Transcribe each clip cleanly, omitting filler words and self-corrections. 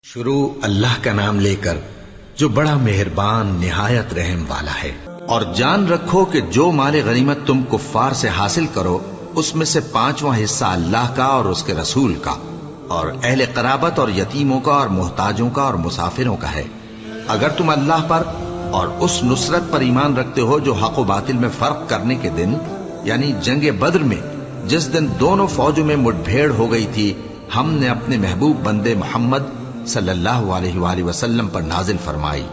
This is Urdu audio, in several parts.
شروع اللہ کا نام لے کر جو بڑا مہربان نہایت رحم والا ہے۔ اور جان رکھو کہ جو مال غنیمت تم کفار سے حاصل کرو اس میں سے 5واں حصہ اللہ کا اور اس کے رسول کا اور اہل قرابت اور یتیموں کا اور محتاجوں کا اور مسافروں کا ہے، اگر تم اللہ پر اور اس نصرت پر ایمان رکھتے ہو جو حق و باطل میں فرق کرنے کے دن یعنی جنگ بدر میں جس دن دونوں فوجوں میں مٹ بھیڑ ہو گئی تھی ہم نے اپنے محبوب بندے محمد صلی اللہ علیہ وآلہ وسلم پر نازل فرمائی،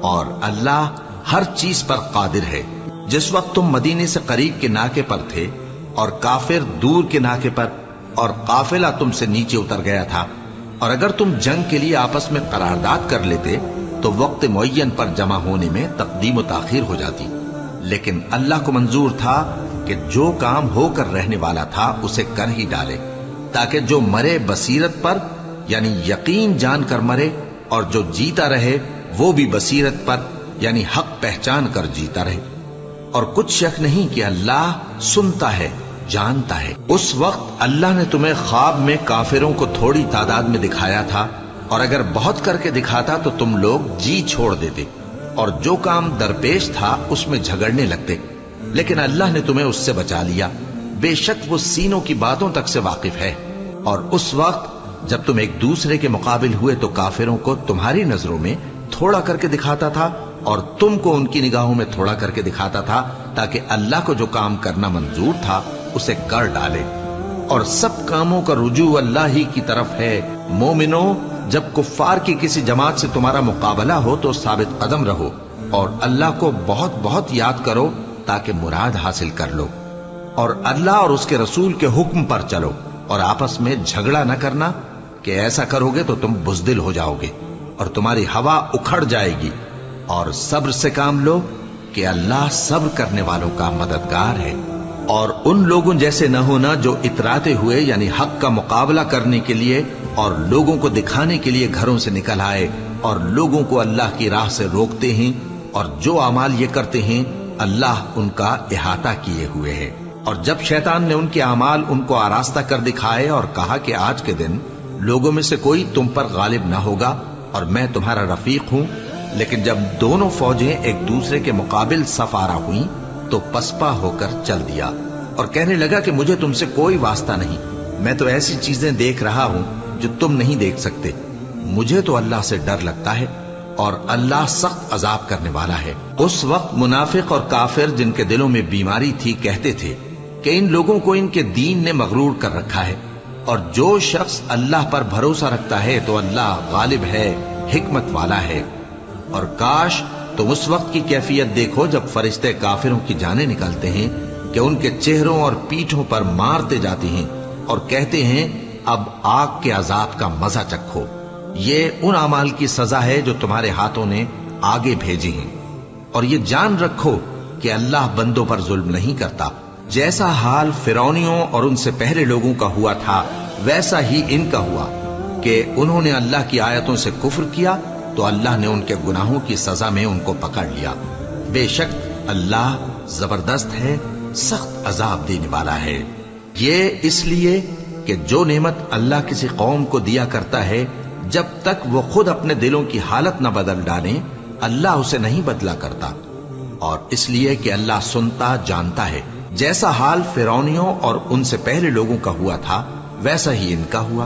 اور اللہ ہر چیز پر قادر ہے۔ جس وقت تم مدینے سے قریب کے ناکے پر تھے اور کافر دور کے ناکے پر اور قافلہ تم سے نیچے اتر گیا تھا، اور اگر تم جنگ کے لیے آپس میں قرارداد کر لیتے تو وقت معین پر جمع ہونے میں تقدیم و تاخیر ہو جاتی، لیکن اللہ کو منظور تھا کہ جو کام ہو کر رہنے والا تھا اسے کر ہی ڈالے، تاکہ جو مرے بصیرت پر یعنی یقین جان کر مرے، اور جو جیتا رہے وہ بھی بصیرت پر یعنی حق پہچان کر جیتا رہے۔ اور کچھ شک نہیں کہ اللہ سنتا ہے، جانتا ہے۔ اس وقت اللہ نے تمہیں خواب میں کافروں کو تھوڑی تعداد میں دکھایا تھا، اور اگر بہت کر کے دکھاتا تو تم لوگ جی چھوڑ دیتے اور جو کام درپیش تھا اس میں جھگڑنے لگتے، لیکن اللہ نے تمہیں اس سے بچا لیا، بے شک وہ سینوں کی باتوں تک سے واقف ہے۔ اور اس وقت جب تم ایک دوسرے کے مقابل ہوئے تو کافروں کو تمہاری نظروں میں تھوڑا کر کے دکھاتا تھا اور تم کو ان کی نگاہوں میں تھوڑا کر کے دکھاتا تھا، تاکہ اللہ کو جو کام کرنا منظور تھا اسے کر ڈالے۔ اور سب کاموں کا رجوع اللہ ہی کی طرف ہے۔ مومنو، جب کفار کی کسی جماعت سے تمہارا مقابلہ ہو تو ثابت قدم رہو اور اللہ کو بہت بہت یاد کرو تاکہ مراد حاصل کر لو، اور اللہ اور اس کے رسول کے حکم پر چلو، اور آپس میں جھگڑا نہ کرنا کہ ایسا کرو گے تو تم بزدل ہو جاؤ گے اور تمہاری ہوا اکھڑ جائے گی، اور صبر سے کام لو کہ اللہ صبر کرنے والوں کا مددگار ہے۔ اور ان لوگوں جیسے نہ ہونا جو اتراتے ہوئے یعنی حق کا مقابلہ کرنے کے لیے اور لوگوں کو دکھانے کے لیے گھروں سے نکل آئے اور لوگوں کو اللہ کی راہ سے روکتے ہیں، اور جو اعمال یہ کرتے ہیں اللہ ان کا احاطہ کیے ہوئے ہے۔ اور جب شیطان نے ان کے اعمال ان کو آراستہ کر دکھائے اور کہا کہ آج کے دن لوگوں میں سے کوئی تم پر غالب نہ ہوگا اور میں تمہارا رفیق ہوں، لیکن جب دونوں فوجیں ایک دوسرے کے مقابل صف آرا ہوئیں تو پسپا ہو کر چل دیا اور کہنے لگا کہ مجھے تم سے کوئی واسطہ نہیں، میں تو ایسی چیزیں دیکھ رہا ہوں جو تم نہیں دیکھ سکتے، مجھے تو اللہ سے ڈر لگتا ہے اور اللہ سخت عذاب کرنے والا ہے۔ اس وقت منافق اور کافر جن کے دلوں میں بیماری تھی کہتے تھے کہ ان لوگوں کو ان کے دین نے مغرور کر رکھا ہے، اور جو شخص اللہ پر بھروسہ رکھتا ہے تو اللہ غالب ہے، حکمت والا ہے۔ اور کاش تم اس وقت کی کیفیت دیکھو جب فرشتے کافروں کی جانیں نکالتے ہیں کہ ان کے چہروں اور پیٹھوں پر مارتے جاتے ہیں اور کہتے ہیں اب آگ کے عذاب کا مزہ چکھو، یہ ان اعمال کی سزا ہے جو تمہارے ہاتھوں نے آگے بھیجی ہیں۔ اور یہ جان رکھو کہ اللہ بندوں پر ظلم نہیں کرتا، جیسا حال فرعونیوں اور ان سے پہلے لوگوں کا ہوا تھا ویسا ہی ان کا ہوا کہ انہوں نے اللہ کی آیتوں سے کفر کیا تو اللہ نے ان کے گناہوں کی سزا میں ان کو پکڑ لیا، بے شک اللہ زبردست ہے، سخت عذاب دینے والا ہے۔ یہ اس لیے کہ جو نعمت اللہ کسی قوم کو دیا کرتا ہے جب تک وہ خود اپنے دلوں کی حالت نہ بدل ڈالیں اللہ اسے نہیں بدلا کرتا، اور اس لیے کہ اللہ سنتا جانتا ہے۔ جیسا حال فرعونیوں اور ان سے پہلے لوگوں کا ہوا تھا ویسا ہی ان کا ہوا،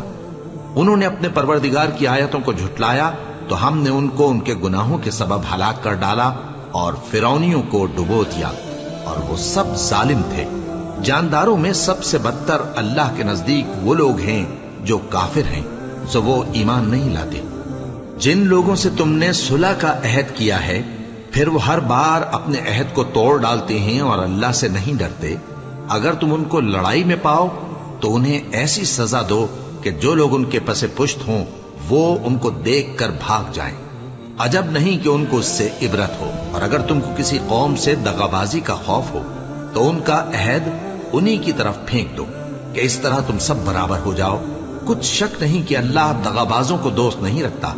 انہوں نے اپنے پروردگار کی آیتوں کو جھٹلایا تو ہم نے ان کو ان کے گناہوں کے سبب ہلاک کر ڈالا اور فرعونیوں کو ڈبو دیا، اور وہ سب ظالم تھے۔ جانداروں میں سب سے بدتر اللہ کے نزدیک وہ لوگ ہیں جو کافر ہیں، سو وہ ایمان نہیں لاتے۔ جن لوگوں سے تم نے صلح کا عہد کیا ہے پھر وہ ہر بار اپنے عہد کو توڑ ڈالتے ہیں اور اللہ سے نہیں ڈرتے، اگر تم ان کو لڑائی میں پاؤ تو انہیں ایسی سزا دو کہ جو لوگ ان کے پس پشت ہوں وہ ان کو دیکھ کر بھاگ جائیں، عجب نہیں کہ ان کو اس سے عبرت ہو۔ اور اگر تم کو کسی قوم سے دغابازی کا خوف ہو تو ان کا عہد انہی کی طرف پھینک دو کہ اس طرح تم سب برابر ہو جاؤ، کچھ شک نہیں کہ اللہ دغابازوں کو دوست نہیں رکھتا۔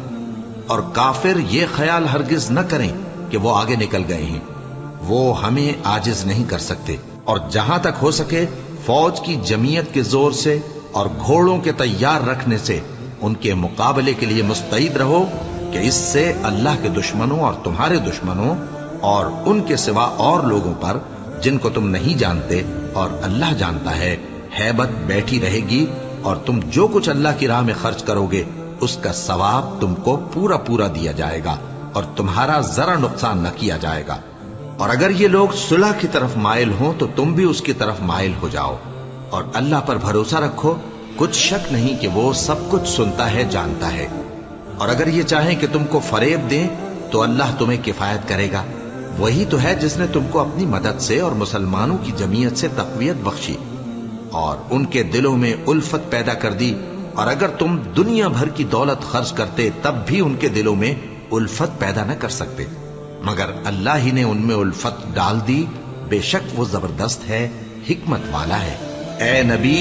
اور کافر یہ خیال ہرگز نہ کریں کہ وہ آگے نکل گئے ہیں، وہ ہمیں عاجز نہیں کر سکتے، اور جہاں تک ہو سکے فوج کی جمعیت کے زور سے اور گھوڑوں کے تیار رکھنے سے ان کے مقابلے کے لیے مستعد رہو کہ اس سے اللہ کے دشمنوں اور تمہارے دشمنوں اور ان کے سوا اور لوگوں پر جن کو تم نہیں جانتے اور اللہ جانتا ہے ہیبت بیٹھی رہے گی، اور تم جو کچھ اللہ کی راہ میں خرچ کرو گے اس کا ثواب تم کو پورا پورا دیا جائے گا اور تمہارا ذرا نقصان نہ کیا جائے گا۔ اور اگر یہ لوگ صلح کی طرف مائل ہوں تو تم بھی اس کی طرف مائل ہو جاؤ، اور اللہ پر بھروسہ رکھو، کچھ شک نہیں کہ وہ سب کچھ سنتا ہے، جانتا ہے۔ اور اگر یہ چاہیں کہ تم کو فریب دیں تو اللہ تمہیں کفایت کرے گا، وہی تو ہے جس نے تم کو اپنی مدد سے اور مسلمانوں کی جمعیت سے تقویت بخشی اور ان کے دلوں میں الفت پیدا کر دی، اور اگر تم دنیا بھر کی دولت خرچ کرتے تب بھی ان کے دلوں میں الفت پیدا نہ کر سکتے، مگر اللہ ہی نے ان میں الفت ڈال دی، بے شک وہ زبردست ہے، حکمت والا ہے۔ اے نبی،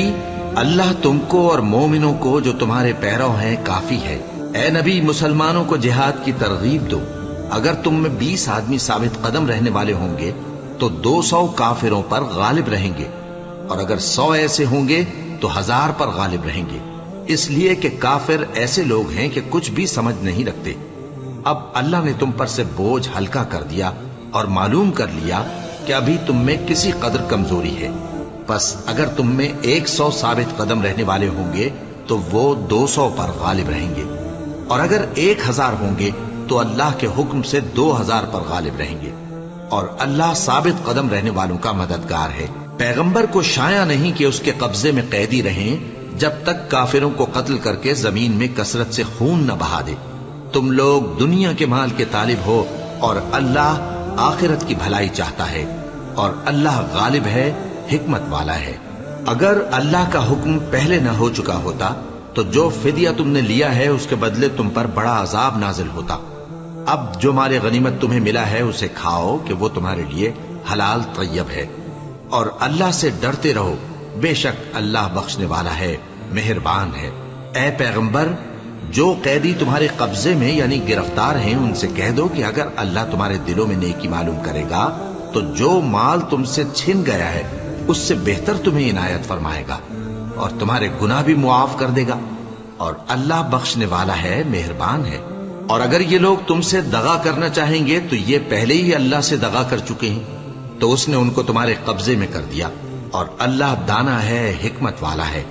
اللہ تم کو اور مومنوں کو جو تمہارے پیرو ہیں کافی ہے۔ اے نبی، مسلمانوں کو جہاد کی ترغیب دو۔ اگر تم میں 20 آدمی ثابت قدم رہنے والے ہوں گے تو 200 کافروں پر غالب رہیں گے، اور اگر 100 ایسے ہوں گے تو 1000 پر غالب رہیں گے، اس لیے کہ کافر ایسے لوگ ہیں کہ کچھ بھی سمجھ نہیں رکھتے۔ اب اللہ نے تم پر سے بوجھ ہلکا کر دیا اور معلوم کر لیا کہ ابھی تم میں کسی قدر کمزوری ہے، پس اگر تم میں 100 ثابت قدم رہنے والے ہوں گے تو وہ 200 پر غالب رہیں گے، اور اگر 1000 ہوں گے تو اللہ کے حکم سے 2000 پر غالب رہیں گے، اور اللہ ثابت قدم رہنے والوں کا مددگار ہے۔ پیغمبر کو شایع نہیں کہ اس کے قبضے میں قیدی رہیں جب تک کافروں کو قتل کر کے زمین میں کثرت سے خون نہ بہا دے۔ تم لوگ دنیا کے مال کے طالب ہو اور اللہ آخرت کی بھلائی چاہتا ہے، اور اللہ غالب ہے، حکمت والا ہے۔ اگر اللہ کا حکم پہلے نہ ہو چکا ہوتا تو جو فدیہ تم نے لیا ہے اس کے بدلے تم پر بڑا عذاب نازل ہوتا۔ اب جو مال غنیمت تمہیں ملا ہے اسے کھاؤ کہ وہ تمہارے لیے حلال طیب ہے، اور اللہ سے ڈرتے رہو، بے شک اللہ بخشنے والا ہے، مہربان ہے۔ اے پیغمبر، جو قیدی تمہارے قبضے میں یعنی گرفتار ہیں ان سے کہہ دو کہ اگر اللہ تمہارے دلوں میں نیکی معلوم کرے گا تو جو مال تم سے چھن گیا ہے اس سے بہتر تمہیں عنایت فرمائے گا اور تمہارے گناہ بھی معاف کر دے گا، اور اللہ بخشنے والا ہے، مہربان ہے۔ اور اگر یہ لوگ تم سے دغا کرنا چاہیں گے تو یہ پہلے ہی اللہ سے دغا کر چکے ہیں، تو اس نے ان کو تمہارے قبضے میں کر دیا، اور اللہ دانا ہے، حکمت والا ہے۔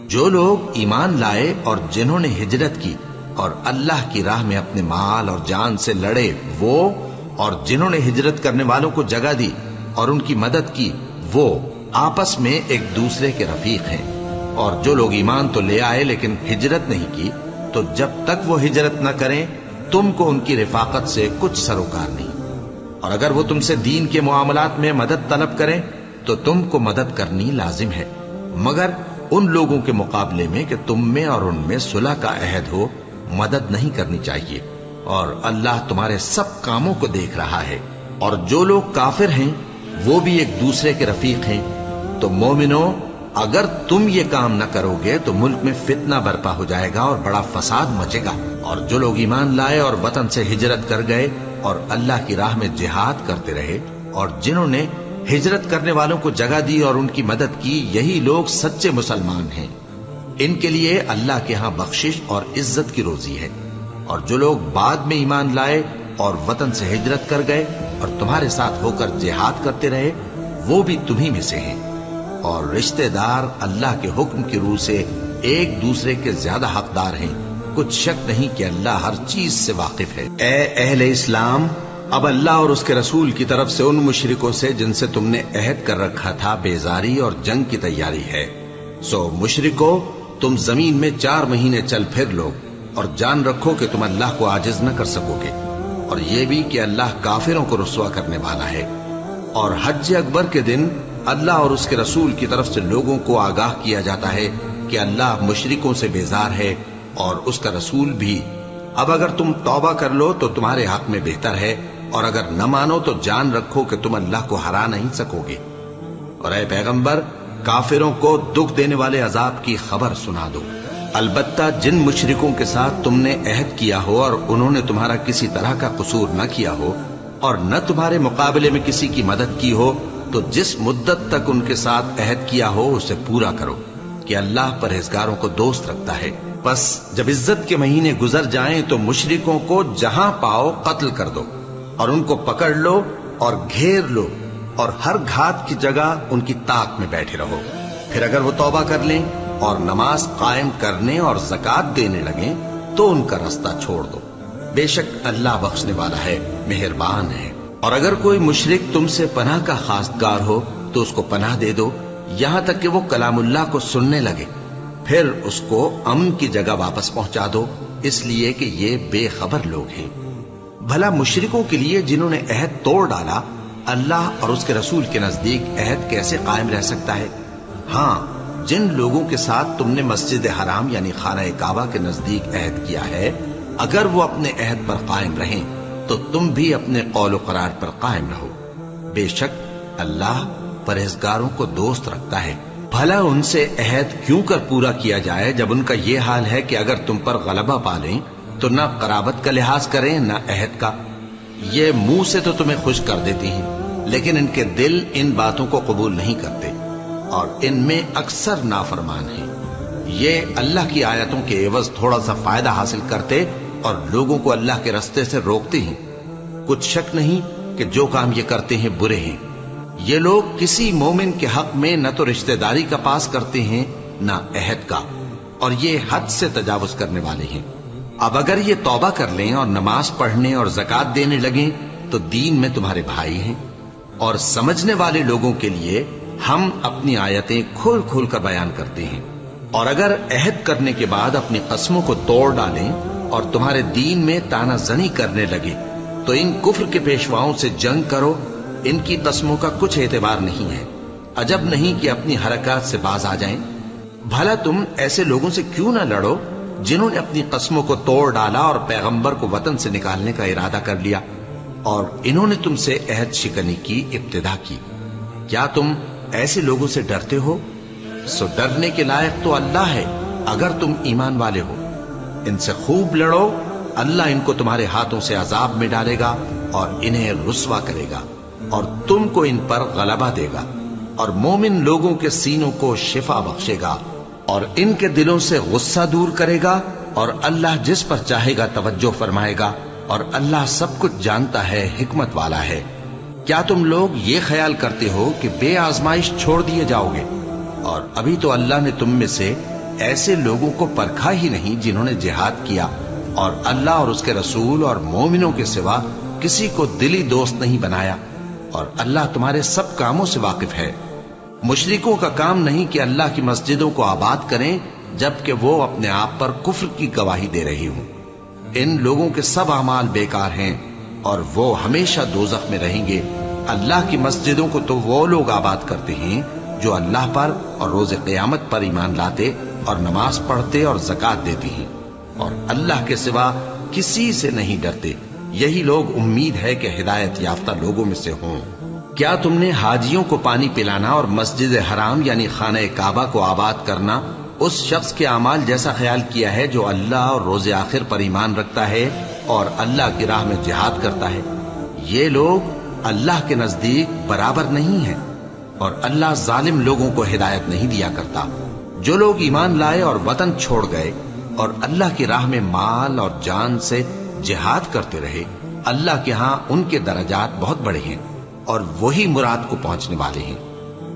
جو لوگ ایمان لائے اور جنہوں نے ہجرت کی اور اللہ کی راہ میں اپنے مال اور جان سے لڑے، وہ اور جنہوں نے ہجرت کرنے والوں کو جگہ دی اور ان کی مدد کی، وہ آپس میں ایک دوسرے کے رفیق ہیں۔ اور جو لوگ ایمان تو لے آئے لیکن ہجرت نہیں کی، تو جب تک وہ ہجرت نہ کریں تم کو ان کی رفاقت سے کچھ سروکار نہیں، اور اگر وہ تم سے دین کے معاملات میں مدد طلب کریں تو تم کو مدد کرنی لازم ہے، مگر ان لوگوں کے مقابلے میں کہ تم میں اور ان میں صلح کا عہد ہو مدد نہیں کرنی چاہیے، اور اللہ تمہارے سب کاموں کو دیکھ رہا ہے۔ اور جو لوگ کافر ہیں وہ بھی ایک دوسرے کے رفیق ہیں۔ تو مومنوں، اگر تم یہ کام نہ کرو گے تو ملک میں فتنہ برپا ہو جائے گا اور بڑا فساد مچے گا۔ اور جو لوگ ایمان لائے اور وطن سے ہجرت کر گئے اور اللہ کی راہ میں جہاد کرتے رہے، اور جنہوں نے ہجرت کرنے والوں کو جگہ دی اور ان کی مدد کی، یہی لوگ سچے مسلمان ہیں۔ ان کے لیے اللہ کے ہاں بخشش اور عزت کی روزی ہے۔ اور جو لوگ بعد میں ایمان لائے اور وطن سے ہجرت کر گئے اور تمہارے ساتھ ہو کر جہاد کرتے رہے، وہ بھی تمہیں میں سے ہیں۔ اور رشتہ دار اللہ کے حکم کی روح سے ایک دوسرے کے زیادہ حقدار ہیں، کچھ شک نہیں کہ اللہ ہر چیز سے واقف ہے۔ اے اہل اسلام، اب اللہ اور اس کے رسول کی طرف سے ان مشرکوں سے جن سے تم نے عہد کر رکھا تھا بیزاری اور جنگ کی تیاری ہے۔ سو مشرکو، تم زمین میں 4 مہینے چل پھر لو، اور جان رکھو کہ تم اللہ کو عاجز نہ کر سکو گے، اور یہ بھی کہ اللہ کافروں کو رسوا کرنے والا ہے۔ اور حج اکبر کے دن اللہ اور اس کے رسول کی طرف سے لوگوں کو آگاہ کیا جاتا ہے کہ اللہ مشرکوں سے بیزار ہے اور اس کا رسول بھی۔ اب اگر تم توبہ کر لو تو تمہارے حق میں بہتر ہے، اور اگر نہ مانو تو جان رکھو کہ تم اللہ کو ہرا نہیں سکو گے۔ اور اے پیغمبر، کافروں کو دکھ دینے والے عذاب کی خبر سنا دو۔ البتہ جن مشرکوں کے ساتھ تم نے عہد کیا ہو اور انہوں نے تمہارا کسی طرح کا قصور نہ کیا ہو اور نہ تمہارے مقابلے میں کسی کی مدد کی ہو، تو جس مدت تک ان کے ساتھ عہد کیا ہو اسے پورا کرو، کہ اللہ پرہیزگاروں کو دوست رکھتا ہے۔ بس جب عزت کے مہینے گزر جائیں تو مشرکوں کو جہاں پاؤ قتل کر دو اور ان کو پکڑ لو اور گھیر لو اور ہر گھات کی جگہ ان کی طاق میں بیٹھے رہو. پھر اگر وہ توبہ کر لیں اور نماز قائم کرنے اور زکات دینے لگیں تو ان کا رستہ چھوڑ دو. بے شک اللہ بخشنے والا ہے، مہربان ہے. اور اگر کوئی مشرک تم سے پناہ کا خواستگار ہو تو اس کو پناہ دے دو یہاں تک کہ وہ کلام اللہ کو سننے لگے، پھر اس کو امن کی جگہ واپس پہنچا دو، اس لیے کہ یہ بے خبر لوگ ہیں. بھلا مشرکوں کے لیے جنہوں نے عہد توڑ ڈالا اللہ اور اس کے رسول کے نزدیک عہد کیسے قائم رہ سکتا ہے؟ ہاں، جن لوگوں کے ساتھ تم نے مسجد حرام یعنی خانہ کعبہ کے نزدیک عہد کیا ہے، اگر وہ اپنے عہد پر قائم رہیں تو تم بھی اپنے قول و قرار پر قائم رہو. بے شک اللہ پرہیزگاروں کو دوست رکھتا ہے. بھلا ان سے عہد کیوں کر پورا کیا جائے جب ان کا یہ حال ہے کہ اگر تم پر غلبہ پالیں تو نہ قرابت کا لحاظ کریں نہ عہد کا. یہ منہ سے تو تمہیں خوش کر دیتی ہیں لیکن ان کے دل ان باتوں کو قبول نہیں کرتے اور ان میں اکثر نافرمان ہیں. یہ اللہ کی آیتوں کے عوض تھوڑا سا فائدہ حاصل کرتے اور لوگوں کو اللہ کے رستے سے روکتے ہیں. کچھ شک نہیں کہ جو کام یہ کرتے ہیں برے ہیں. یہ لوگ کسی مومن کے حق میں نہ تو رشتہ داری کا پاس کرتے ہیں نہ عہد کا، اور یہ حد سے تجاوز کرنے والے ہیں. اب اگر یہ توبہ کر لیں اور نماز پڑھنے اور زکات دینے لگیں تو دین میں تمہارے بھائی ہیں. اور سمجھنے والے لوگوں کے لیے ہم اپنی آیتیں کھول کھول کر بیان کرتے ہیں. اور اگر عہد کرنے کے بعد اپنی قسموں کو توڑ ڈالیں اور تمہارے دین میں تانا زنی کرنے لگے تو ان کفر کے پیشواؤں سے جنگ کرو. ان کی قسموں کا کچھ اعتبار نہیں ہے. عجب نہیں کہ اپنی حرکات سے باز آ جائیں. بھلا تم ایسے لوگوں سے کیوں نہ لڑو جنہوں نے اپنی قسموں کو توڑ ڈالا اور پیغمبر کو وطن سے نکالنے کا ارادہ کر لیا اور انہوں نے تم سے عہد شکنی کی ابتدا کی. کیا تم ایسے لوگوں سے ڈرتے ہو؟ سو ڈرنے کے لائق تو اللہ ہے اگر تم ایمان والے ہو. ان سے خوب لڑو، اللہ ان کو تمہارے ہاتھوں سے عذاب میں ڈالے گا اور انہیں رسوا کرے گا اور تم کو ان پر غلبہ دے گا اور مومن لوگوں کے سینوں کو شفا بخشے گا اور ان کے دلوں سے غصہ دور کرے گا اور اللہ جس پر چاہے گا توجہ فرمائے گا اور اللہ سب کچھ جانتا ہے، حکمت والا ہے. کیا تم لوگ یہ خیال کرتے ہو کہ بے آزمائش چھوڑ دیے جاؤ گے؟ اور ابھی تو اللہ نے تم میں سے ایسے لوگوں کو پرکھا ہی نہیں جنہوں نے جہاد کیا اور اللہ اور اس کے رسول اور مومنوں کے سوا کسی کو دلی دوست نہیں بنایا، اور اللہ تمہارے سب کاموں سے واقف ہے. مشرکوں کا کام نہیں کہ اللہ کی مسجدوں کو آباد کریں جبکہ وہ اپنے آپ پر کفر کی گواہی دے رہی ہوں. ان لوگوں کے سب اعمال بیکار ہیں اور وہ ہمیشہ دوزخ میں رہیں گے. اللہ کی مسجدوں کو تو وہ لوگ آباد کرتے ہیں جو اللہ پر اور روز قیامت پر ایمان لاتے اور نماز پڑھتے اور زکات دیتی ہیں اور اللہ کے سوا کسی سے نہیں ڈرتے. یہی لوگ امید ہے کہ ہدایت یافتہ لوگوں میں سے ہوں. کیا تم نے حاجیوں کو پانی پلانا اور مسجد حرام یعنی خانہ کعبہ کو آباد کرنا اس شخص کے اعمال جیسا خیال کیا ہے جو اللہ اور روز آخر پر ایمان رکھتا ہے اور اللہ کی راہ میں جہاد کرتا ہے؟ یہ لوگ اللہ کے نزدیک برابر نہیں ہیں اور اللہ ظالم لوگوں کو ہدایت نہیں دیا کرتا. جو لوگ ایمان لائے اور وطن چھوڑ گئے اور اللہ کی راہ میں مال اور جان سے جہاد کرتے رہے، اللہ کے ہاں ان کے درجات بہت بڑے ہیں اور وہی مراد کو پہنچنے والے ہیں.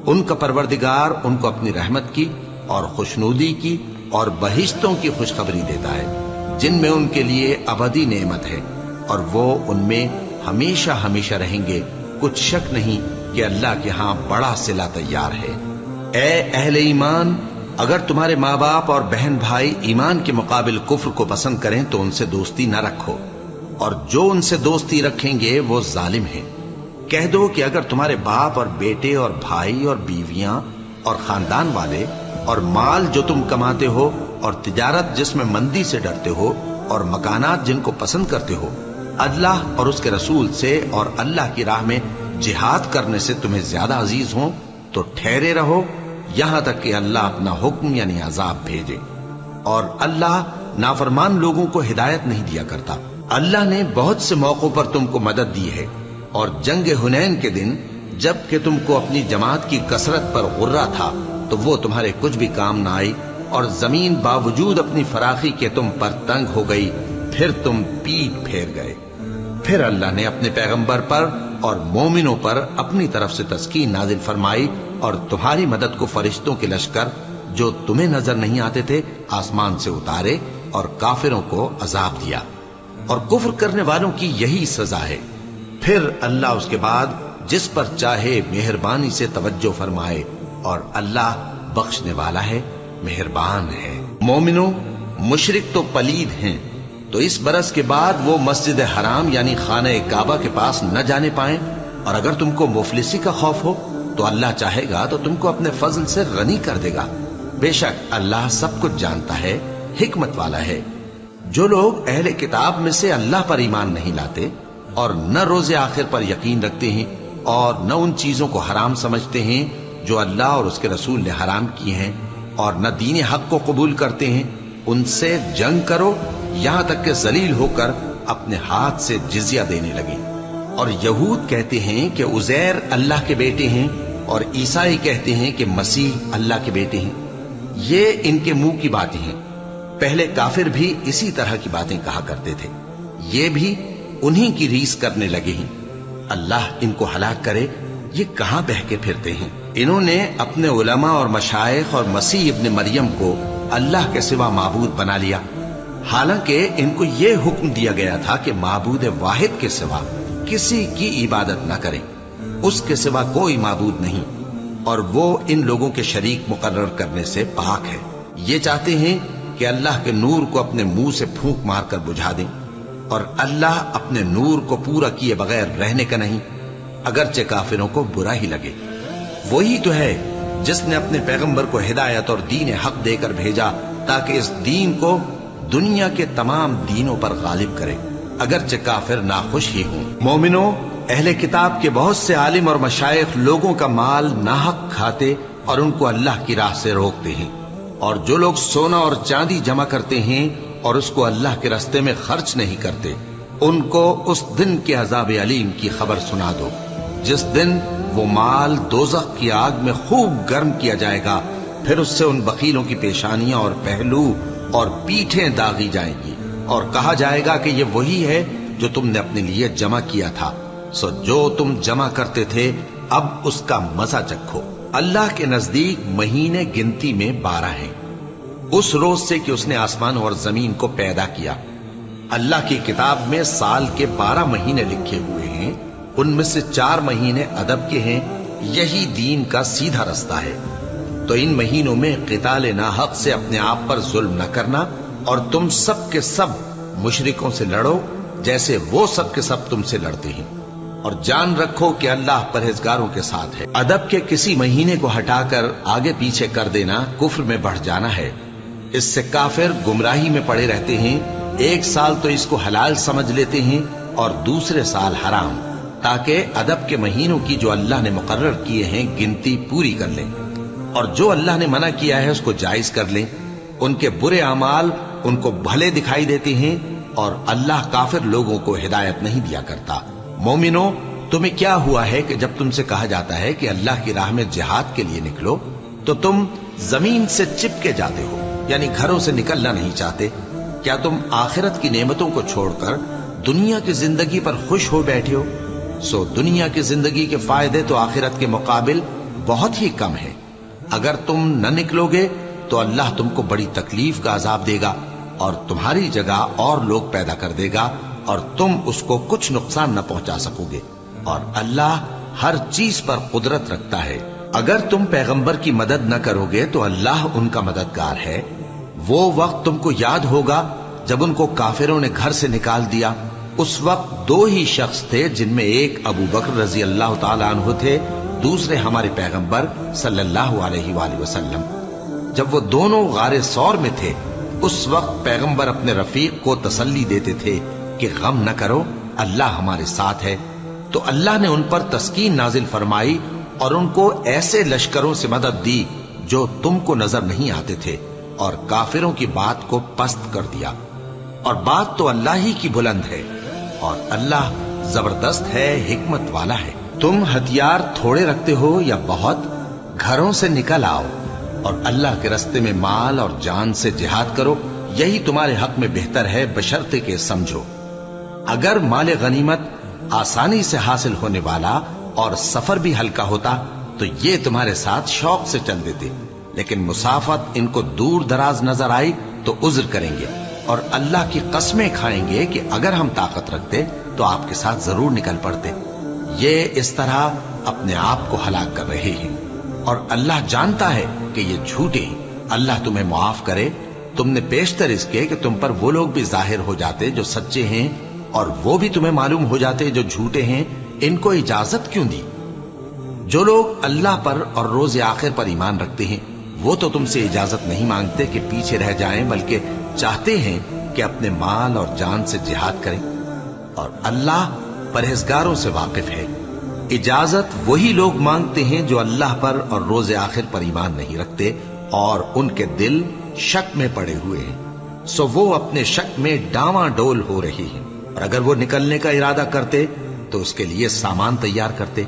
ان کا پروردگار ان کو اپنی رحمت کی اور خوشنودی کی اور بہشتوں کی خوشخبری دیتا ہے جن میں ان کے لیے ابدی نعمت ہے اور وہ ان میں ہمیشہ ہمیشہ رہیں گے. کچھ شک نہیں کہ اللہ کے ہاں بڑا صلہ تیار ہے. اے اہل ایمان، اگر تمہارے ماں باپ اور بہن بھائی ایمان کے مقابل کفر کو پسند کریں تو ان سے دوستی نہ رکھو، اور جو ان سے دوستی رکھیں گے وہ ظالم ہیں. کہہ دو کہ اگر تمہارے باپ اور بیٹے اور بھائی اور بیویاں اور خاندان والے اور مال جو تم کماتے ہو اور تجارت جس میں مندی سے ڈرتے ہو اور مکانات جن کو پسند کرتے ہو اللہ اور اس کے رسول سے اور اللہ کی راہ میں جہاد کرنے سے تمہیں زیادہ عزیز ہوں تو ٹھہرے رہو یہاں تک کہ اللہ اپنا حکم یعنی عذاب بھیجے. اور اللہ نافرمان لوگوں کو ہدایت نہیں دیا کرتا. اللہ نے بہت سے موقعوں پر تم کو مدد دی ہے، اور جنگ حنین کے دن جب کہ تم کو اپنی جماعت کی کثرت پر غرہ تھا تو وہ تمہارے کچھ بھی کام نہ آئی اور زمین باوجود اپنی فراخی کے تم پر تنگ ہو گئی، پھر تم پیٹ پھیر گئے۔ پھر اللہ نے اپنے پیغمبر پر اور مومنوں پر اپنی طرف سے تسکین نازل فرمائی اور تمہاری مدد کو فرشتوں کے لشکر جو تمہیں نظر نہیں آتے تھے آسمان سے اتارے اور کافروں کو عذاب دیا، اور کفر کرنے والوں کی یہی سزا ہے۔ پھر اللہ اس کے بعد جس پر چاہے مہربانی سے توجہ فرمائے، اور اللہ بخشنے والا ہے، مہربان ہے۔ مومنوں، مشرک تو پلید ہیں، تو اس برس کے بعد وہ مسجد حرام یعنی خانہ کعبہ کے پاس نہ جانے پائیں، اور اگر تم کو مفلسی کا خوف ہو تو اللہ چاہے گا تو تم کو اپنے فضل سے غنی کر دے گا۔ بے شک اللہ سب کچھ جانتا ہے، حکمت والا ہے۔ جو لوگ اہل کتاب میں سے اللہ پر ایمان نہیں لاتے اور نہ روز آخر پر یقین رکھتے ہیں اور نہ ان چیزوں کو حرام سمجھتے ہیں جو اللہ اور اس کے رسول نے حرام کی ہیں، اور نہ دین حق کو قبول کرتے ہیں، ان سے جنگ کرو یہاں تک کہ ذلیل ہو کر اپنے ہاتھ سے جزیہ دینے لگے۔ اور یہود کہتے ہیں کہ عزیر اللہ کے بیٹے ہیں، اور عیسائی کہتے ہیں کہ مسیح اللہ کے بیٹے ہیں۔ یہ ان کے منہ کی باتیں ہیں، پہلے کافر بھی اسی طرح کی باتیں کہا کرتے تھے، یہ بھی انہی کی ریس کرنے لگے ہیں۔ اللہ ان کو ہلاک کرے، یہ کہاں بہہ کے پھرتے ہیں۔ انہوں نے اپنے علماء اور مشائخ اور مسیح ابن مریم کو اللہ کے سوا معبود بنا لیا، حالانکہ ان کو یہ حکم دیا گیا تھا کہ معبود واحد کے سوا کسی کی عبادت نہ کریں، اس کے سوا کوئی معبود نہیں، اور وہ ان لوگوں کے شریک مقرر کرنے سے پاک ہے۔ یہ چاہتے ہیں کہ اللہ کے نور کو اپنے منہ سے پھونک مار کر بجھا دیں، اور اللہ اپنے نور کو پورا کیے بغیر رہنے کا نہیں، اگرچہ کافروں کو برا ہی لگے۔ وہی تو ہے جس نے اپنے پیغمبر کو ہدایت اور دین حق دے کر بھیجا تاکہ اس دین کو دنیا کے تمام دینوں پر غالب کرے، اگرچہ کافر ناخوش ہی ہوں۔ مومنوں، اہل کتاب کے بہت سے عالم اور مشائخ لوگوں کا مال ناحق کھاتے اور ان کو اللہ کی راہ سے روکتے ہیں، اور جو لوگ سونا اور چاندی جمع کرتے ہیں اور اس کو اللہ کے راستے میں خرچ نہیں کرتے، ان کو اس دن کے عذاب علیم کی خبر سنا دو، جس دن وہ مال دوزخ کی آگ میں خوب گرم کیا جائے گا، پھر اس سے ان بخیلوں کی پیشانیاں اور پہلو اور پیٹھیں داغی جائیں گی، اور کہا جائے گا کہ یہ وہی ہے جو تم نے اپنے لیے جمع کیا تھا، سو جو تم جمع کرتے تھے اب اس کا مزہ چکھو۔ اللہ کے نزدیک مہینے گنتی میں 12 ہیں، اس روز سے کہ اس نے آسمان اور زمین کو پیدا کیا۔ اللہ کی کتاب میں سال کے 12 مہینے لکھے ہوئے ہیں، ان میں سے 4 مہینے ادب کے ہیں، یہی دین کا سیدھا رستہ ہے۔ تو ان مہینوں میں قتال ناحق سے اپنے آپ پر ظلم نہ کرنا، اور تم سب کے سب مشرکوں سے لڑو جیسے وہ سب کے سب تم سے لڑتے ہیں، اور جان رکھو کہ اللہ پرہیزگاروں کے ساتھ ہے۔ ادب کے کسی مہینے کو ہٹا کر آگے پیچھے کر دینا کفر میں بڑھ جانا ہے، اس سے کافر گمراہی میں پڑے رہتے ہیں۔ ایک سال تو اس کو حلال سمجھ لیتے ہیں اور دوسرے سال حرام، تاکہ ادب کے مہینوں کی جو اللہ نے مقرر کیے ہیں گنتی پوری کر لیں، اور جو اللہ نے منع کیا ہے اس کو جائز کر لیں۔ ان کے برے اعمال ان کو بھلے دکھائی دیتے ہیں، اور اللہ کافر لوگوں کو ہدایت نہیں دیا کرتا۔ مومنوں، تمہیں کیا ہوا ہے کہ جب تم سے کہا جاتا ہے کہ اللہ کی راہ میں جہاد کے لیے نکلو تو تم زمین سے چپکے جاتے ہو، یعنی گھروں سے نکلنا نہیں چاہتے؟ کیا تم آخرت کی نعمتوں کو چھوڑ کر دنیا کی زندگی پر خوش ہو بیٹھے ہو؟ سو دنیا کی زندگی کے فائدے تو آخرت کے مقابل بہت ہی کم ہے۔ اگر تم نہ نکلو گے تو اللہ تم کو بڑی تکلیف کا عذاب دے گا، اور تمہاری جگہ اور لوگ پیدا کر دے گا، اور تم اس کو کچھ نقصان نہ پہنچا سکو گے، اور اللہ ہر چیز پر قدرت رکھتا ہے۔ اگر تم پیغمبر کی مدد نہ کرو گے تو اللہ ان کا مددگار ہے۔ وہ وقت تم کو یاد ہوگا جب ان کو کافروں نے گھر سے نکال دیا، اس وقت 2 ہی شخص تھے، جن میں ایک ابو بکر رضی اللہ تعالی عنہ تھے، دوسرے ہمارے پیغمبر صلی اللہ علیہ وآلہ وسلم۔ جب وہ دونوں غار ثور میں تھے، اس وقت پیغمبر اپنے رفیق کو تسلی دیتے تھے کہ غم نہ کرو، اللہ ہمارے ساتھ ہے۔ تو اللہ نے ان پر تسکین نازل فرمائی اور ان کو ایسے لشکروں سے مدد دی جو تم کو نظر نہیں آتے تھے، اور کافروں کی بات کو پست کر دیا۔ اور بات تو اللہ ہی کی بلند ہے، اور اللہ زبردست ہے، حکمت والا ہے۔ تم ہتھیار تھوڑے رکھتے ہو یا بہت، گھروں سے نکل آؤ، اور اللہ کے راستے میں مال اور جان سے جہاد کرو، یہی تمہارے حق میں بہتر ہے، بشرطے کہ سمجھو۔ اگر مال غنیمت آسانی سے حاصل ہونے والا اور سفر بھی ہلکا ہوتا تو یہ تمہارے ساتھ شوق سے چل دیتے، لیکن مسافت ان کو دور دراز نظر آئی تو عذر کریں گے اور اللہ کی قسمیں کھائیں گے کہ اگر ہم طاقت رکھتے تو آپ کے ساتھ ضرور نکل پڑتے۔ یہ اس طرح اپنے آپ کو ہلاک کر رہے ہیں اور اللہ جانتا ہے کہ یہ جھوٹے ہیں۔ اللہ تمہیں معاف کرے، تم نے پیشتر اس کے کہ تم پر وہ لوگ بھی ظاہر ہو جاتے جو سچے ہیں اور وہ بھی تمہیں معلوم ہو جاتے جو جھوٹے ہیں۔ ان کو اجازت کیوں دی؟ جو لوگ اللہ پر اور روز آخر پر ایمان رکھتے ہیں وہ تو تم سے اجازت نہیں مانگتے کہ پیچھے رہ جائیں، بلکہ چاہتے ہیں کہ اپنے مال اور جان سے جہاد کریں، اور اللہ پرہیزگاروں سے واقف ہے۔ اجازت وہی لوگ مانگتے ہیں جو اللہ پر اور روز آخر پر ایمان نہیں رکھتے اور ان کے دل شک میں پڑے ہوئے ہیں، سو وہ اپنے شک میں ڈاواں ڈول ہو رہی ہیں۔ اور اگر وہ نکلنے کا ارادہ کرتے تو اس کے لیے سامان تیار کرتے،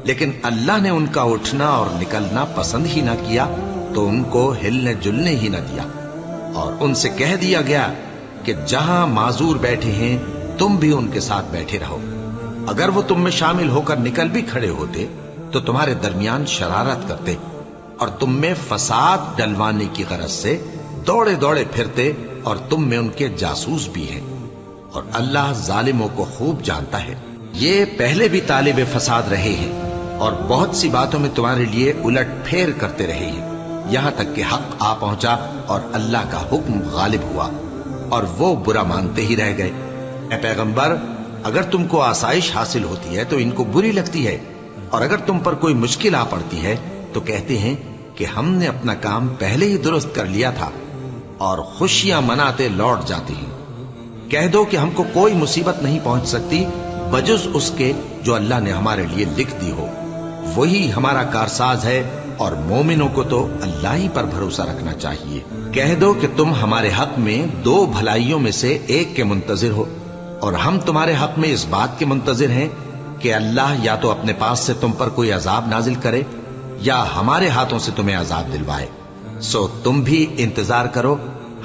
لیکن اللہ نے ان کا اٹھنا اور نکلنا پسند ہی نہ کیا تو ان کو ہلنے جلنے ہی نہ دیا، اور ان سے کہہ دیا گیا کہ جہاں معذور بیٹھے ہیں تم بھی ان کے ساتھ بیٹھے رہو۔ اگر وہ تم میں شامل ہو کر نکل بھی کھڑے ہوتے تو تمہارے درمیان شرارت کرتے اور تم میں فساد ڈلوانے کی غرض سے دوڑے دوڑے پھرتے، اور تم میں ان کے جاسوس بھی ہیں، اور اللہ ظالموں کو خوب جانتا ہے۔ یہ پہلے بھی طالب فساد رہے ہیں اور بہت سی باتوں میں تمہارے لیے الٹ پھیر کرتے رہے ہیں، یہاں تک کہ حق آ پہنچا اور اللہ کا حکم غالب ہوا اور وہ برا مانتے ہی رہ گئے۔ اے پیغمبر، اگر تم کو آسائش حاصل ہوتی ہے تو ان کو بری لگتی ہے، اور اگر تم پر کوئی مشکل آ پڑتی ہے تو کہتے ہیں کہ ہم نے اپنا کام پہلے ہی درست کر لیا تھا، اور خوشیاں مناتے لوٹ جاتی ہیں۔ کہہ دو کہ ہم کو کوئی مصیبت نہیں پہنچ سکتی بجز اس کے جو اللہ نے ہمارے لیے لکھ دی ہو، وہی ہمارا کارساز ہے، اور مومنوں کو تو اللہ ہی پر بھروسہ رکھنا چاہیے۔ کہہ دو کہ تم ہمارے حق میں دو بھلائیوں میں سے ایک کے منتظر ہو، اور ہم تمہارے حق میں اس بات کے منتظر ہیں کہ اللہ یا تو اپنے پاس سے تم پر کوئی عذاب نازل کرے یا ہمارے ہاتھوں سے تمہیں عذاب دلوائے، سو تم بھی انتظار کرو،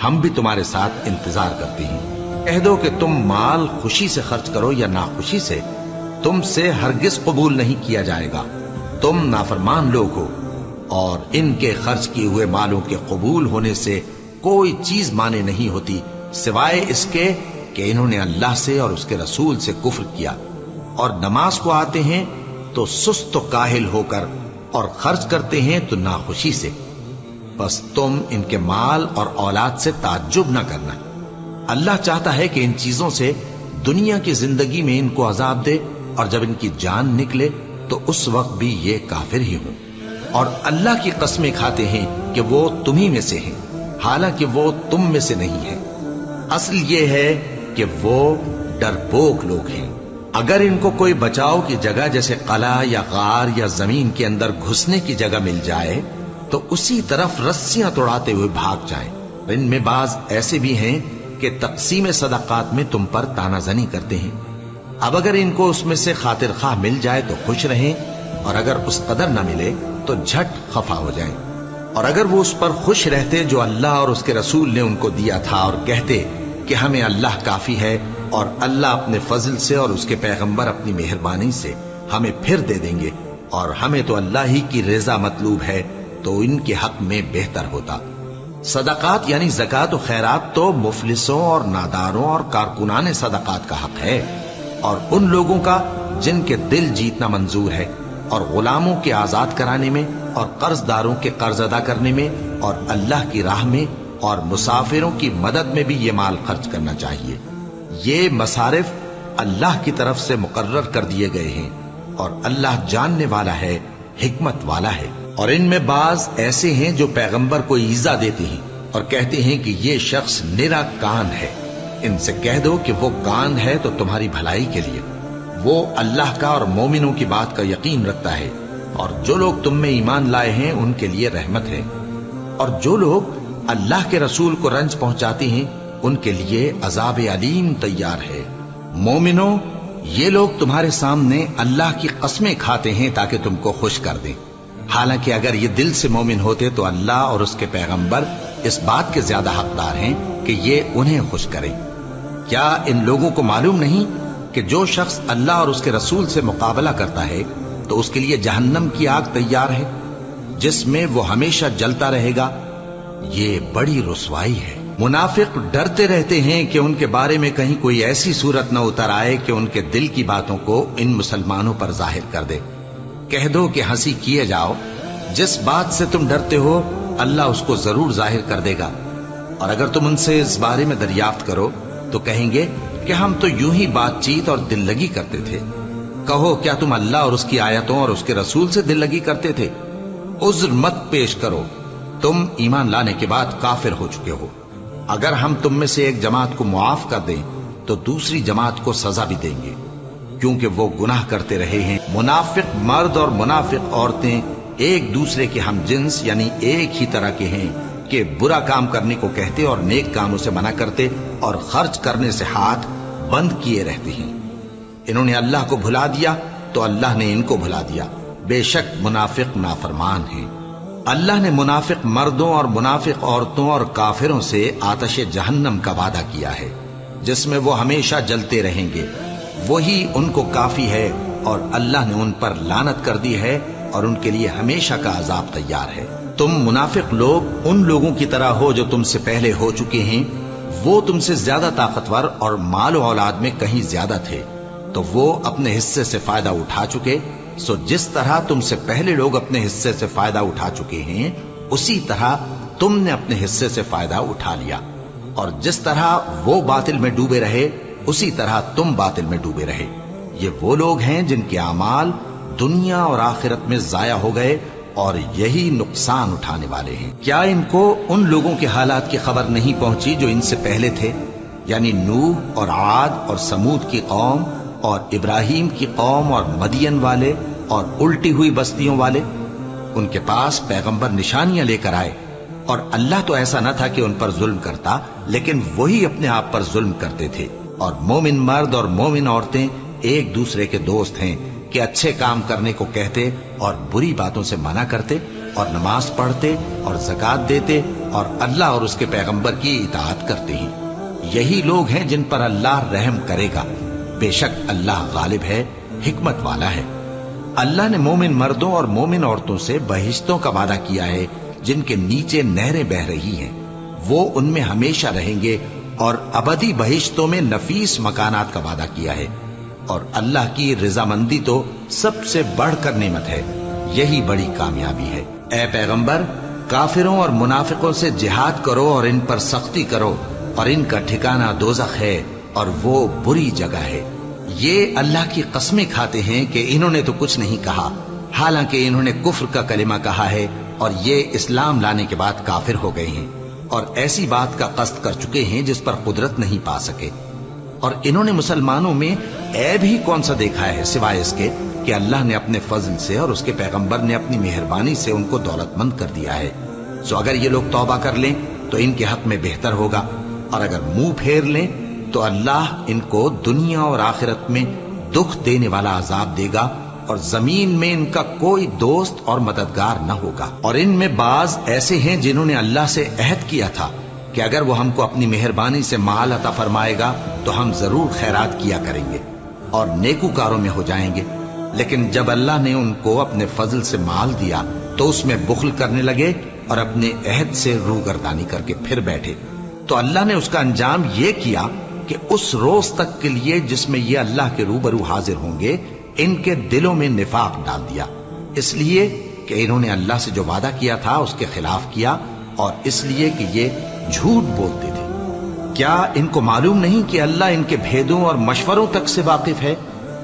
ہم بھی تمہارے ساتھ انتظار کرتے ہیں۔ کہہ دو کہ تم مال خوشی سے خرچ کرو یا ناخوشی سے، تم سے ہرگز قبول نہیں کیا جائے گا، تم نافرمان لوگ ہو، اور ان کے خرچ کیے ہوئے مالوں کے قبول ہونے سے کوئی چیز مانے نہیں ہوتی سوائے اس کے کہ انہوں نے اللہ سے اور اس کے رسول سے کفر کیا، اور نماز کو آتے ہیں تو سست و کاہل ہو کر، اور خرچ کرتے ہیں تو ناخوشی سے۔ بس تم ان کے مال اور اولاد سے تعجب نہ کرنا، اللہ چاہتا ہے کہ ان چیزوں سے دنیا کی زندگی میں ان کو عذاب دے، اور جب ان کی جان نکلے تو اس وقت بھی یہ کافر ہی ہوں، اور اللہ کی قسمیں کھاتے ہیں کہ وہ تمہیں میں سے ہیں، حالانکہ وہ تم میں سے نہیں ہیں۔ اصل یہ ہے کہ وہ ڈرپوک لوگ ہیں۔ اگر ان کو کوئی بچاؤ کی جگہ جیسے قلعہ یا غار یا زمین کے اندر گھسنے کی جگہ مل جائے تو اسی طرف رسیاں توڑاتے ہوئے بھاگ جائیں۔ ان میں بعض ایسے بھی ہیں کہ تقسیم صدقات میں تم پر تانا زنی کرتے ہیں۔ اب اگر ان کو اس میں سے خاطر خواہ مل جائے تو خوش رہیں، اور اگر اس قدر نہ ملے تو جھٹ خفا ہو جائیں، اور اگر وہ اس پر خوش رہتے جو اللہ اور اس کے رسول نے ان کو دیا تھا، اور کہتے کہ ہمیں اللہ کافی ہے اور اللہ اپنے فضل سے اور اس کے پیغمبر اپنی مہربانی سے ہمیں پھر دے دیں گے اور ہمیں تو اللہ ہی کی رضا مطلوب ہے، تو ان کے حق میں بہتر ہوتا۔ صدقات یعنی زکوٰۃ و خیرات تو مفلسوں اور ناداروں اور کارکنان صدقات کا حق ہے، اور ان لوگوں کا جن کے دل جیتنا منظور ہے، اور غلاموں کے آزاد کرانے میں، اور قرض داروں کے قرض ادا کرنے میں، اور اللہ کی راہ میں، اور مسافروں کی مدد میں بھی یہ مال خرچ کرنا چاہیے۔ یہ مصارف اللہ کی طرف سے مقرر کر دیے گئے ہیں، اور اللہ جاننے والا ہے، حکمت والا ہے۔ اور ان میں بعض ایسے ہیں جو پیغمبر کو ایذا دیتے ہیں اور کہتے ہیں کہ یہ شخص نرا کان ہے۔ ان سے کہہ دو کہ وہ کان ہے تو تمہاری بھلائی کے لیے، وہ اللہ کا اور مومنوں کی بات کا یقین رکھتا ہے، اور جو لوگ تم میں ایمان لائے ہیں ان کے لیے رحمت ہے، اور جو لوگ اللہ کے رسول کو رنج پہنچاتے ہیں ان کے لیے عذاب علیم تیار ہے۔ مومنوں، یہ لوگ تمہارے سامنے اللہ کی قسمیں کھاتے ہیں تاکہ تم کو خوش کر دیں۔ حالانکہ اگر یہ دل سے مومن ہوتے تو اللہ اور اس کے پیغمبر اس بات کے زیادہ حقدار ہیں کہ یہ انہیں خوش کریں۔ کیا ان لوگوں کو معلوم نہیں کہ جو شخص اللہ اور اس کے رسول سے مقابلہ کرتا ہے تو اس کے لیے جہنم کی آگ تیار ہے جس میں وہ ہمیشہ جلتا رہے گا؟ یہ بڑی رسوائی ہے۔ منافق ڈرتے رہتے ہیں کہ ان کے بارے میں کہیں کوئی ایسی صورت نہ اتر آئے کہ ان کے دل کی باتوں کو ان مسلمانوں پر ظاہر کر دے۔ کہہ دو کہ ہنسی کیے جاؤ، جس بات سے تم ڈرتے ہو اللہ اس کو ضرور ظاہر کر دے گا، اور اگر تم ان سے اس بارے میں دریافت کرو تو کہیں گے کہ ہم تو یوں ہی بات چیت اور دل لگی کرتے تھے۔ کہو کیا تم اللہ اور اس کی آیتوں اور اس کے رسول سے دل لگی کرتے تھے؟ عذر مت پیش کرو، تم ایمان لانے کے بعد کافر ہو چکے ہو۔ اگر ہم تم میں سے ایک جماعت کو معاف کر دیں تو دوسری جماعت کو سزا بھی دیں گے، کیونکہ وہ گناہ کرتے رہے ہیں۔ منافق مرد اور منافق عورتیں ایک دوسرے کے ہم جنس یعنی ایک ہی طرح کے ہیں کہ برا کام کرنے کو کہتے اور نیک کاموں سے منع کرتے اور خرچ کرنے سے ہاتھ بند کیے رہتے ہیں۔ انہوں نے اللہ کو بھلا دیا تو اللہ نے ان کو بھلا دیا، بے شک منافق نافرمان ہیں۔ اللہ نے منافق مردوں اور منافق عورتوں اور کافروں سے آتش جہنم کا وعدہ کیا ہے جس میں وہ ہمیشہ جلتے رہیں گے، وہی ان کو کافی ہے، اور اللہ نے ان پر لعنت کر دی ہے اور ان کے لیے ہمیشہ کا عذاب تیار ہے۔ تم منافق لوگ ان لوگوں کی طرح ہو جو تم سے پہلے ہو چکے ہیں، وہ تم سے زیادہ طاقتور اور مال و اولاد میں کہیں زیادہ تھے، تو وہ اپنے حصے سے فائدہ اٹھا چکے، سو جس طرح تم سے پہلے لوگ اپنے حصے سے فائدہ اٹھا چکے ہیں اسی طرح تم نے اپنے حصے سے فائدہ اٹھا لیا، اور جس طرح وہ باطل میں ڈوبے رہے اسی طرح تم باطل میں ڈوبے رہے۔ یہ وہ لوگ ہیں جن کے اعمال دنیا اور آخرت میں ضائع ہو گئے اور یہی نقصان اٹھانے والے ہیں۔ کیا ان کو ان لوگوں کے حالات کی خبر نہیں پہنچی جو ان سے پہلے تھے، یعنی نوح اور عاد اور سمود کی قوم اور ابراہیم کی قوم اور مدین والے اور الٹی ہوئی بستیوں والے؟ ان کے پاس پیغمبر نشانیاں لے کر آئے، اور اللہ تو ایسا نہ تھا کہ ان پر ظلم کرتا، لیکن وہی اپنے آپ پر ظلم کرتے تھے۔ اور مومن مرد اور مومن عورتیں ایک دوسرے کے دوست ہیں کہ اچھے کام کرنے کو کہتے اور بری باتوں سے منع کرتے، اور نماز پڑھتے اور زکوٰۃ دیتے اور اللہ اور اس کے پیغمبر کی اطاعت کرتے ہیں۔ یہی لوگ ہیں جن پر اللہ رحم کرے گا، بے شک اللہ غالب ہے، حکمت والا ہے۔ اللہ نے مومن مردوں اور مومن عورتوں سے بہشتوں کا وعدہ کیا ہے جن کے نیچے نہریں بہ رہی ہیں، وہ ان میں ہمیشہ رہیں گے، اور ابدی بہشتوں میں نفیس مکانات کا وعدہ کیا ہے۔ اور اللہ کی رضامندی تو سب سے بڑھ کر نعمت ہے، یہی بڑی کامیابی ہے۔ اے پیغمبر، کافروں اور منافقوں سے جہاد کرو اور ان پر سختی کرو، اور ان کا ٹھکانہ دوزخ ہے اور وہ بری جگہ ہے۔ یہ اللہ کی قسمیں کھاتے ہیں کہ انہوں نے تو کچھ نہیں کہا، حالانکہ انہوں نے کفر کا کلمہ کہا ہے اور یہ اسلام لانے کے بعد کافر ہو گئے ہیں، اور ایسی بات کا قصد کر چکے ہیں جس پر قدرت نہیں پا سکے۔ اور انہوں نے مسلمانوں میں عیب ہی کون سا دیکھا ہے سوائے اس کے کہ اللہ نے اپنے فضل سے اور اس کے پیغمبر نے اپنی مہربانی سے ان کو دولت مند کر دیا ہے۔ سو اگر یہ لوگ توبہ کر لیں تو ان کے حق میں بہتر ہوگا، اور اگر منہ پھیر لیں تو اللہ ان کو دنیا اور آخرت میں دکھ دینے والا عذاب دے گا، اور زمین میں ان کا کوئی دوست اور مددگار نہ ہوگا۔ اور ان میں بعض ایسے ہیں جنہوں نے اللہ سے عہد کیا تھا کہ اگر وہ ہم کو اپنی مہربانی سے مال عطا فرمائے گا تو ہم ضرور خیرات کیا کریں گے اور نیکوکاروں میں ہو جائیں گے، لیکن جب اللہ نے ان کو اپنے فضل سے مال دیا تو اس میں بخل کرنے لگے اور اپنے عہد سے روگردانی کر کے پھر بیٹھے۔ تو اللہ نے اس کا انجام یہ کیا کہ اس روز تک کے لیے جس میں یہ اللہ کے روبرو حاضر ہوں گے ان کے دلوں میں نفاق ڈال دیا، اس لیے کہ انہوں نے اللہ سے جو وعدہ کیا تھا اس کے خلاف کیا، اور اس لیے کہ یہ جھوٹ بولتے تھے۔ کیا ان کو معلوم نہیں کہ اللہ ان کے بھیدوں اور مشوروں تک سے واقف ہے،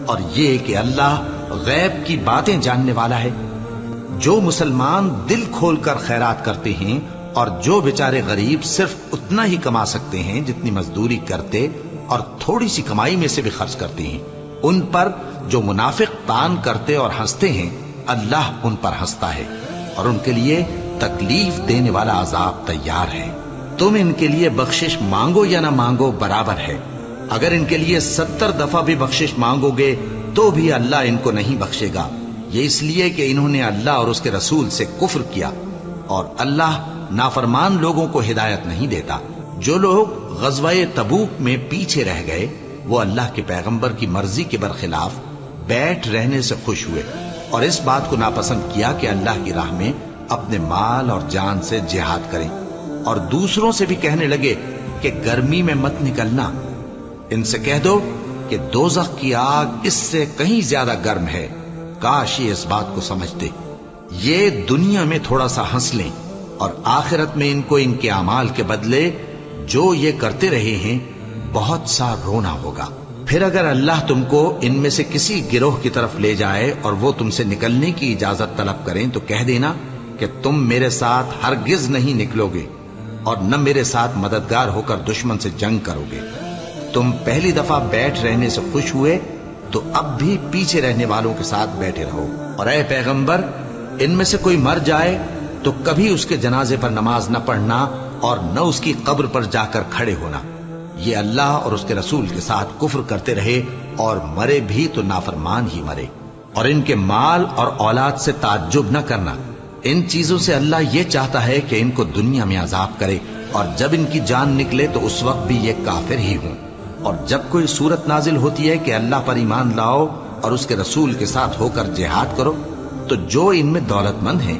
اور یہ کہ اللہ غیب کی باتیں جاننے والا ہے؟ جو مسلمان دل کھول کر خیرات کرتے ہیں اور جو بیچارے غریب صرف اتنا ہی کما سکتے ہیں جتنی مزدوری کرتے اور تھوڑی سی کمائی میں سے بھی خرچ کرتے ہیں، ان پر جو منافق تان کرتے اور ہنستے ہیں اللہ ان پر ہنستا ہے، اور ان کے لیے تکلیف دینے والا عذاب تیار ہے۔ تم ان کے لیے بخشش مانگو یا نہ مانگو برابر ہے، اگر ان کے لیے 70 دفعہ بھی بخشش مانگو گے تو بھی اللہ ان کو نہیں بخشے گا، یہ اس لیے کہ انہوں نے اللہ اور اس کے رسول سے کفر کیا، اور اللہ نافرمان لوگوں کو ہدایت نہیں دیتا۔ جو لوگ غزوہ تبوک میں پیچھے رہ گئے وہ اللہ کے پیغمبر کی مرضی کے برخلاف بیٹھ رہنے سے خوش ہوئے اور اس بات کو ناپسند کیا کہ اللہ کی راہ میں اپنے مال اور جان سے جہاد کریں، اور دوسروں سے بھی کہنے لگے کہ گرمی میں مت نکلنا، ان سے کہہ دو کہ دوزخ کی آگ اس سے کہیں زیادہ گرم ہے، کاش یہ اس بات کو سمجھتے۔ یہ دنیا میں تھوڑا سا ہنس لیں اور آخرت میں ان کو ان کے اعمال کے بدلے جو یہ کرتے رہے ہیں بہت سا رونا ہوگا۔ پھر اگر اللہ تم کو ان میں سے کسی گروہ کی طرف لے جائے اور وہ تم سے نکلنے کی اجازت طلب کریں تو کہہ دینا کہ تم میرے ساتھ ہرگز نہیں نکلو گے اور نہ میرے ساتھ مددگار ہو کر دشمن سے جنگ کرو گے۔ تم پہلی دفعہ بیٹھ رہنے سے خوش ہوئے تو اب بھی پیچھے رہنے والوں کے ساتھ بیٹھے رہو، اور اے پیغمبر ان میں سے کوئی مر جائے تو کبھی اس کے جنازے پر نماز نہ پڑھنا اور نہ اس کی قبر پر جا کر کھڑے ہونا۔ یہ اللہ اور اس کے رسول کے ساتھ کفر کرتے رہے اور مرے بھی تو نافرمان ہی مرے۔ اور ان کے مال اور اولاد سے تعجب نہ کرنا، ان چیزوں سے اللہ یہ چاہتا ہے کہ ان کو دنیا میں عذاب کرے، اور جب ان کی جان نکلے تو اس وقت بھی یہ کافر ہی ہوں۔ اور جب کوئی صورت نازل ہوتی ہے کہ اللہ پر ایمان لاؤ اور اس کے رسول کے ساتھ ہو کر جہاد کرو، تو جو ان میں دولت مند ہیں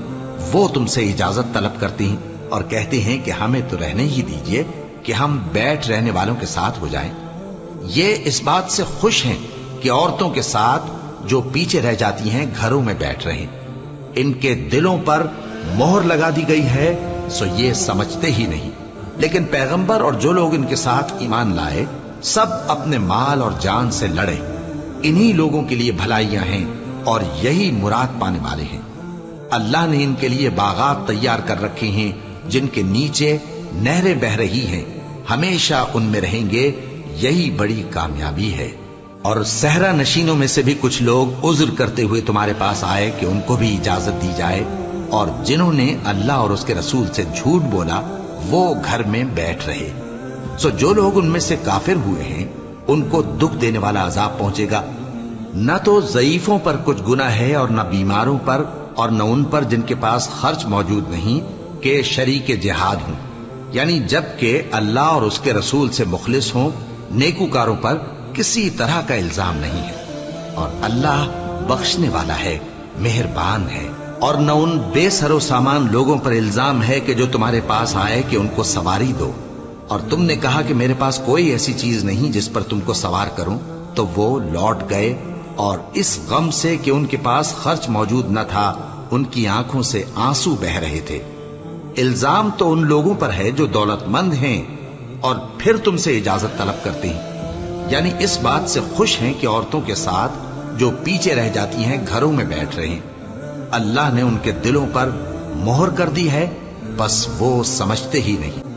وہ تم سے اجازت طلب کرتی ہیں اور کہتے ہیں کہ ہمیں تو رہنے ہی دیجئے کہ ہم بیٹھ رہنے والوں کے ساتھ ہو جائیں۔ یہ اس بات سے خوش ہیں کہ عورتوں کے ساتھ جو پیچھے رہ جاتی ہیں گھروں میں بیٹھ رہیں۔ ان کے دلوں پر مہر لگا دی گئی ہے سو یہ سمجھتے ہی نہیں۔ لیکن پیغمبر اور جو لوگ ان کے ساتھ ایمان لائے سب اپنے مال اور جان سے لڑے، انہی لوگوں کے لیے بھلائیاں ہیں اور یہی مراد پانے والے ہیں۔ اللہ نے ان کے لیے باغات تیار کر رکھے ہیں جن کے نیچے نہریں بہ رہی ہیں، ہمیشہ ان میں رہیں گے، یہی بڑی کامیابی ہے۔ اور صحرا نشینوں میں سے بھی کچھ لوگ عذر کرتے ہوئے تمہارے پاس آئے کہ ان کو بھی اجازت دی جائے، اور جنہوں نے اللہ اور اس کے رسول سے جھوٹ بولا وہ گھر میں بیٹھ رہے۔ سو جو لوگ ان میں سے کافر ہوئے ہیں ان کو دکھ دینے والا عذاب پہنچے گا۔ نہ تو ضعیفوں پر کچھ گناہ ہے اور نہ بیماروں پر اور نہ ان پر جن کے پاس خرچ موجود نہیں کہ شریک جہاد ہوں، یعنی جب کہ اللہ اور اس کے رسول سے مخلص ہوں، نیکوکاروں پر کسی طرح کا الزام نہیں ہے، اور اللہ بخشنے والا ہے، مہربان ہے۔ اور نہ ان بے سر و سامان لوگوں پر الزام ہے کہ جو تمہارے پاس آئے کہ ان کو سواری دو، اور تم نے کہا کہ میرے پاس کوئی ایسی چیز نہیں جس پر تم کو سوار کروں، تو وہ لوٹ گئے، اور اس غم سے کہ ان کے پاس خرچ موجود نہ تھا ان کی آنکھوں سے آنسو بہ رہے تھے۔ الزام تو ان لوگوں پر ہے جو دولت مند ہیں اور پھر تم سے اجازت طلب کرتے ہیں، یعنی اس بات سے خوش ہیں کہ عورتوں کے ساتھ جو پیچھے رہ جاتی ہیں گھروں میں بیٹھ رہے ہیں۔ اللہ نے ان کے دلوں پر مہر کر دی ہے، بس وہ سمجھتے ہی نہیں۔